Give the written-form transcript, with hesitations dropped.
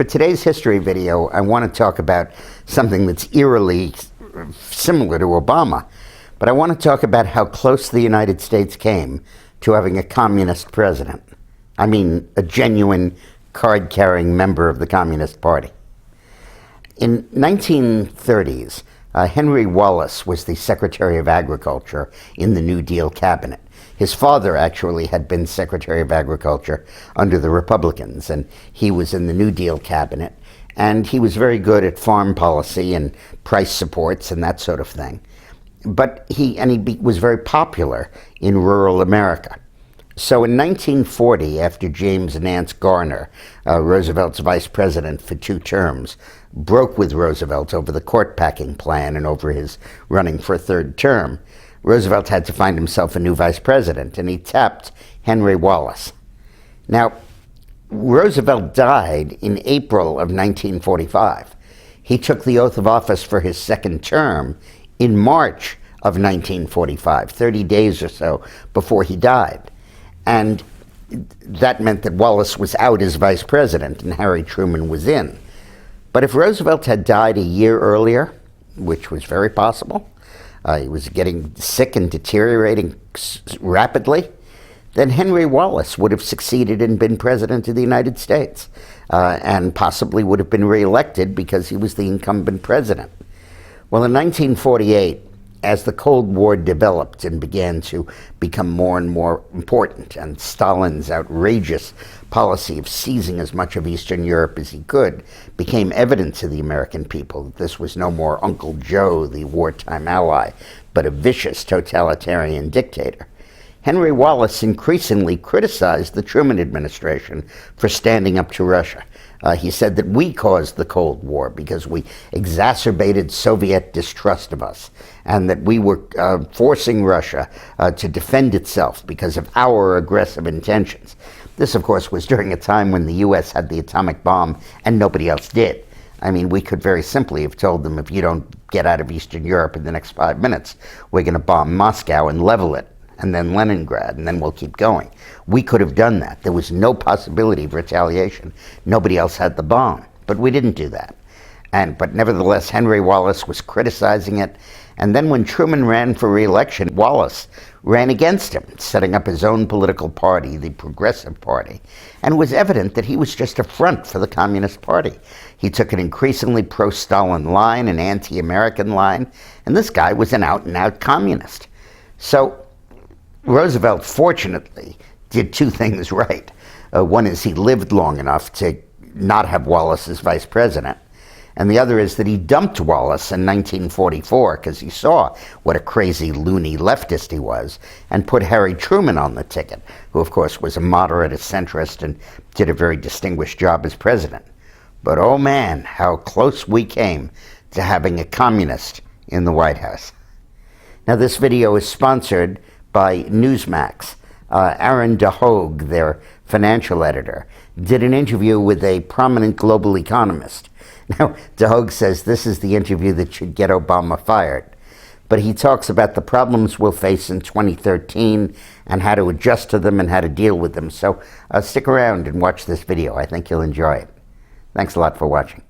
For today's history video, I want to talk about something that's eerily similar to Obama, but I want to talk about how close the United States came to having a communist president. I mean, a genuine card-carrying member of the Communist Party. In 1930s, Henry Wallace was the Secretary of Agriculture in the New Deal cabinet. His father actually had been Secretary of Agriculture under the Republicans, and he was in the New Deal cabinet, and he was very good at farm policy and price supports and that sort of thing. But he was very popular in rural America. So in 1940, after James Nance Garner, Roosevelt's vice president for 2 terms, broke with Roosevelt over the court-packing plan and over his running for a 3rd term, Roosevelt had to find himself a new vice president, and he tapped Henry Wallace. Now, Roosevelt died in April of 1945. He took the oath of office for his 2nd term in March of 1945, 30 days or so before he died. And that meant that Wallace was out as vice president and Harry Truman was in. But if Roosevelt had died a year earlier, which was very possible, he was getting sick and deteriorating rapidly, then Henry Wallace would have succeeded and been president of the United States, and possibly would have been reelected because he was the incumbent president. Well, in 1948, as the Cold War developed and began to become more and more important, and Stalin's outrageous policy of seizing as much of Eastern Europe as he could became evident to the American people that this was no more Uncle Joe, the wartime ally, but a vicious totalitarian dictator, Henry Wallace increasingly criticized the Truman administration for standing up to Russia. He said that we caused the Cold War because we exacerbated Soviet distrust of us, and that we were forcing Russia to defend itself because of our aggressive intentions. This, of course, was during a time when the U.S. had the atomic bomb and nobody else did. I mean, we could very simply have told them, if you don't get out of Eastern Europe in the next 5 minutes, we're going to bomb Moscow and level it, and then Leningrad, and then we'll keep going. We could have done that. There was no possibility of retaliation. Nobody else had the bomb, but we didn't do that. But nevertheless, Henry Wallace was criticizing it. And then when Truman ran for re-election, Wallace ran against him, setting up his own political party, the Progressive Party. And it was evident that he was just a front for the Communist Party. He took an increasingly pro-Stalin line, an anti-American line, and this guy was an out-and-out communist. So Roosevelt, fortunately, did 2 things right. One is he lived long enough to not have Wallace as vice president. And the other is that he dumped Wallace in 1944 because he saw what a crazy, loony leftist he was, and put Harry Truman on the ticket, who, of course, was a moderate, a centrist, and did a very distinguished job as president. But, oh man, how close we came to having a communist in the White House. Now, this video is sponsored by Newsmax. Aaron DeHogue, their financial editor, did an interview with a prominent global economist. Now, DeHogue says this is the interview that should get Obama fired. But he talks about the problems we'll face in 2013 and how to adjust to them and how to deal with them. So stick around and watch this video. I think you'll enjoy it. Thanks a lot for watching.